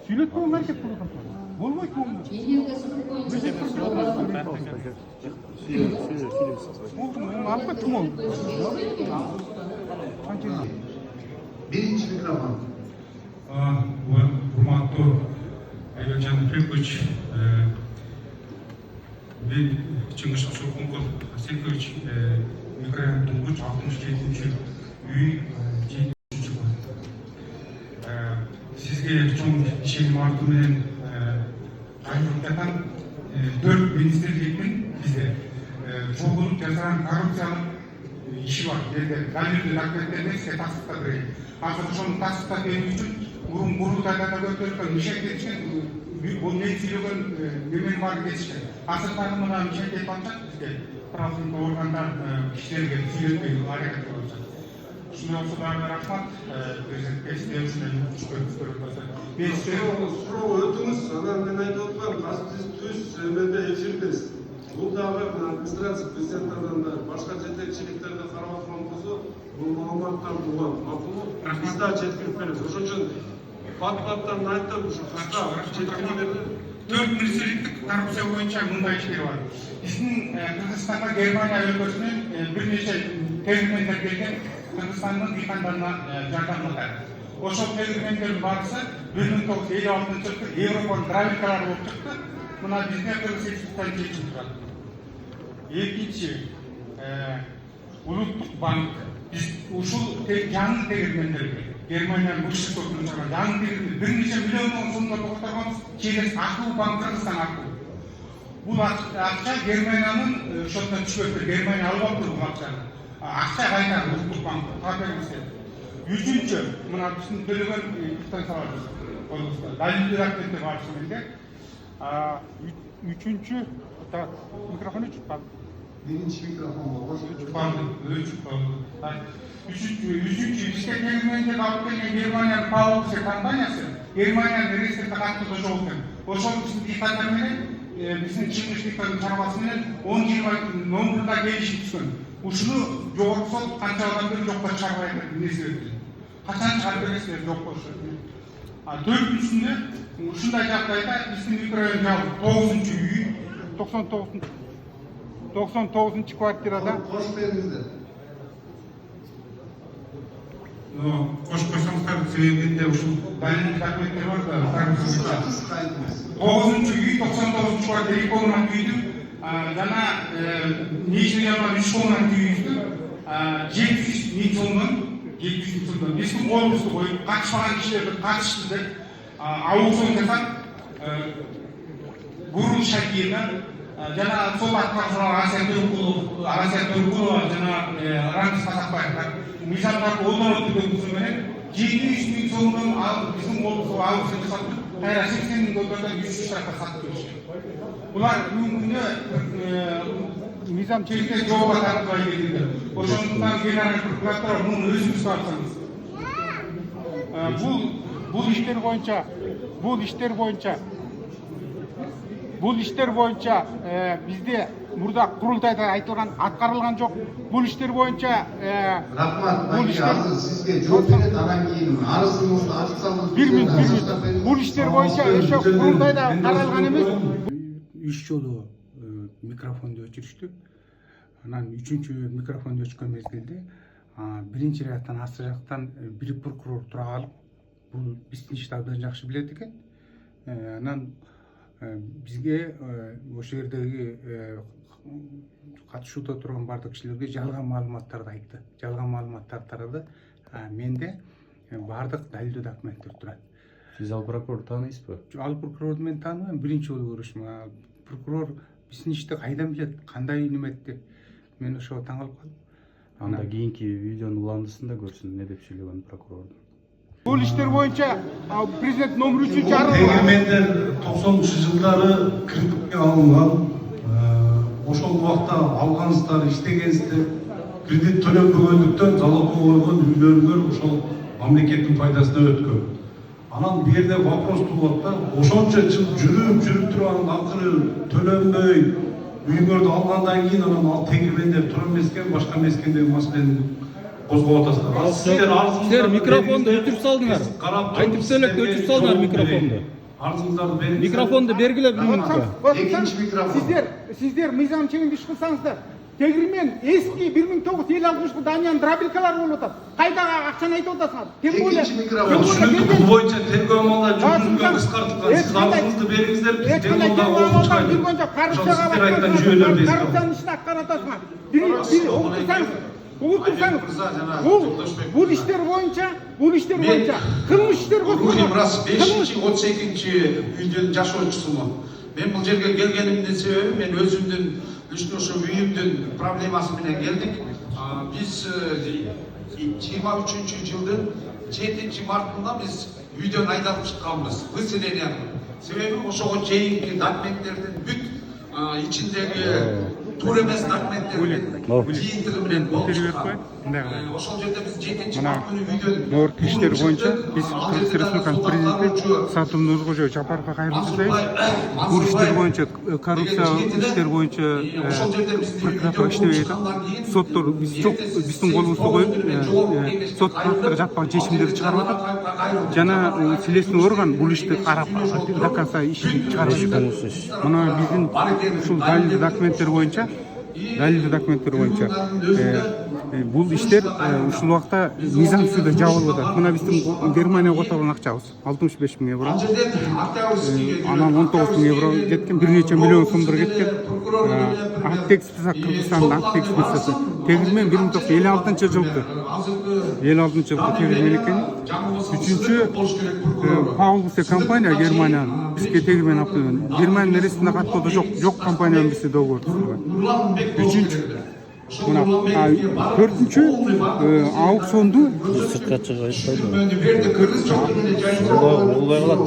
Сүйлөтпөгөн аракет кылып атат. Болбойт бул. Алып кеттим ол. Birinci mikrofon. Урматтуу Айбекжан Пекович, мен Чыңгыз Шоқұнқұл Асенкович микрорайон тұңғыш 67-ші үй 7-ші бар. Сізге чоң шен мартымен қайырылып жатқан 4 министрліктің бізде шоғылып жасаған коррупциялық işi var. Dalilli nakletlerine size tasdikta vereyim. Hazır şunu tasdikta verdiği için Kurultay'da da götürürken nişet geçken bu ne söylüyorsun mümin var geçken. Hazır tanımına nişet etmezsek bizde tarafında organlar kişilerge söyletmeyi hareket olacak. Şimdi olsa da rahmat Prezident Bey'sinden çıkıyoruz. Ben size... Sırağı ötünüz, ben ayda oturan, siz tüz, ben de efirdeyiz. Бұл дағы администрация президенттерден де башқа жетекшіліктерді қарап отырған болса, бұл мағлұматтар болған. Мақұлы бізде жеткілік береді. Ошон үчүн бат-баттан айтып, қысқа жеткілік берді. 4 министрліктік коррупция бойынша мындай іштер бар. Біздің Қырғызстанға Германия өлкөсінен бірнеше тегірмендер келген Қырғызстанның диқандарына жардамлады. Ошол тегірмендердің барысы 1956 жылы Европаның дровилкалары болып шықты. Мына бізде Қырғыз Республикасынан келіп тұрады. Екінші, Ұлттық банк біз ушул жаңы тегірмендерге Германияның бұрышы сотын шығарған жаңы тегірмен бірнеше миллион сомға тоқтағанбыз. Через Ақыл банк, Қырғызстан Ақыл. Бұл ақша Германияның шотына түшпепті. Германия алып алып тұр бұл ақшаны. Ақша қайтарды Ұлттық банк қапелімізде. Үшінші, мына біздің төлеген станцияларымыз облыста. Далилли рахметте барысымен Üçüncü, mikrofonu çıkmadı. Birinci mikrofon var. Üçüncü, bizde Germanya'da alıp gelen Germanya'nın PAOKS kompaniyası, Germanya'nın registrde kattığı жолдың. Ошол биздин диқандар менен, биздин чыгыш диқан чарбасы менен 10 жылга номурда келишип түшкөн. Ушуну жогорку сот канча адамды жокко чыгарбай несип. Качан чыгарып бересиздер жок болсо. Төртүнчүсүндө ушундай жагдайда биздин микрорайон жабык 9-үй 99 kvartirada Hoş geldiniz. Кош койсоңуздар себебинде ушул далилдик документтер бар да. 9-үй 99 квартира 2 комнат үйдүн жана нижний яма 3 комнат үйдүн 700 миң сомдон биздин колубузду коюп катышпаган кишилерди катышты деп аукцион жасап Гурун Шакирна жана сол аткарчылар Асия Төркулова жана Рамиз Казакбаевдер мыйзамдарды колдонот деген сөз менен 700 миң сомдон биздин колубузга аукцион жасап кайра 80 миң доллардан 100 штрафка сатып беришкен. Булар бүгүнкү күндө mizam чекте жоого тартпай келди. Ошондуктан генералдык прокуратура муну өзүбүз тартабыз. Бұл іштер бойынша бізде мұрда құрылтайда айтылған атқарылған жоқ. Бұл іштер бойынша Rahmat, sizge çok net alan keyin arızınızda açsanız Бұл іштер бойынша ошо құрылтайда қаралған емес. 3 жолу микрофонду өчүрүштүк. Анан 3-чү микрофонду өчкөн мезгилде биринчи ряттан астыр жактан бир прокурор тура калып, бул биздин ишти абдан жакшы билет экен. Анан бизге ошол жердеги катышууда турган бардык кишилерге жалган маалыматтарды айтты. Жалган маалыматтарды тарады. Менде бардык далилдүү документтер турат. Сиз ал прокурорду тааныйсызбы? Ал прокурорду мен тааныбайм. Биринчи жолу көрүшүм. Прокурор биздин ишти кайдан билет, кандай неметти деп мен ошого таң калып калдым. Анда кийинки видеонун уландысында көрсүн эмне деп сүйлөгөн прокурорду. Бұл іштер бойынша президент номер 3 чарылған. Тегірмендер 90-шы жылдары кредитке алынған. Ошол убакта алгансыздар, иштегенсиздер. Кредит төлөнбөгөндүктөн залогко койгон үйлөрүңөр ошол мамлекеттин пайдасына өткөн. Анан бу жерде вопрос туулат да, ошончо жыл жүрүп турган акыры төлөнбөй үйүңөрдү алгандан кийин анан ал тегирмендер тура эмес экен, башка эмес экен деген маселени козгоп атасыздар. Ал сиздер арызыңыздарды Сіздер микрофонды өчүрүп салдыңар. Айтып сөйлөп өчүрүп салдыңар микрофонду. Арызыңыздарды бериңиздер. Микрофонду бергиле bir минутка. Екінші микрофон. Сіздер мыйзам чегинде іш кылсаңыздар, тегирмен эски 1956 жылы Данияның драбилкалары болуп атат. Кайдагы акчаны айтып атасыңар? Тем более, Екінші микрофон. Ушул боюнча тергөө амалдары жүргүзүлгөн кыскартылган. Сиз арызыңызды бериңиздер, биз тергөөдө окуп чыгайлы. Сиздер айткан жүйөлөрдү эске алыңыз. Коррупцияның ишин аткарып атасыңар. Бул иштер боюнча кылмыш иштер Рухим раз кылмыш 5-32 үйдөн жашоочусумун. Мен бул жерге келгенимдин себеби мен өзүмдүн ошо үйүмдүн проблемасы менен келдик. Биз 23 жылдын 7 мартында биз үйдөн айдалып чыкканбыз. Выселение. Себеби ошого чейинки документтердин бүт ичиндеги туура эмес документтердин жыйынтыгы менен болуп чыккан. Ошол жерде биз 7 март күнү үйдөн Норк иштер боюнча биз Кыргыз Республикасынын президенти Сатым Нуркожоевич Жапаровго кайрылып жасайбыз. Бул иштер боюнча коррупция иштер боюнча прокуратура иштебей атат. Соттор биздин колубузду коюп сот жатпаган чечимдерди чыгарып атат. Жана следственный орган бул ишти карап до конца ишин чыгарып жатат. Мына биздин ушул далилдүү документтер боюнча бул иштер ушул убакта мыйзамсыздыкта жабылып атат. Мына биздин Германияга которгон акчабыз 65 000 евро. Анан 19 000 евро кеткен, бир нече миллион сомдор кеткен. Актекс Кыргызстандын актекс бирсеси. Тегирмен 1956 жылкы тегирмен экен. Үчүнчү Паулус компания Германиянын бизге тегирмен алып келген. Германиянын ресмине каттоодо жок компания менен бизде договор түзүлгөн. Үчүнчү мына төртүнчү аукционду Сыртка чыгып айтпайбы? берди кыргыз жок. Улай калат.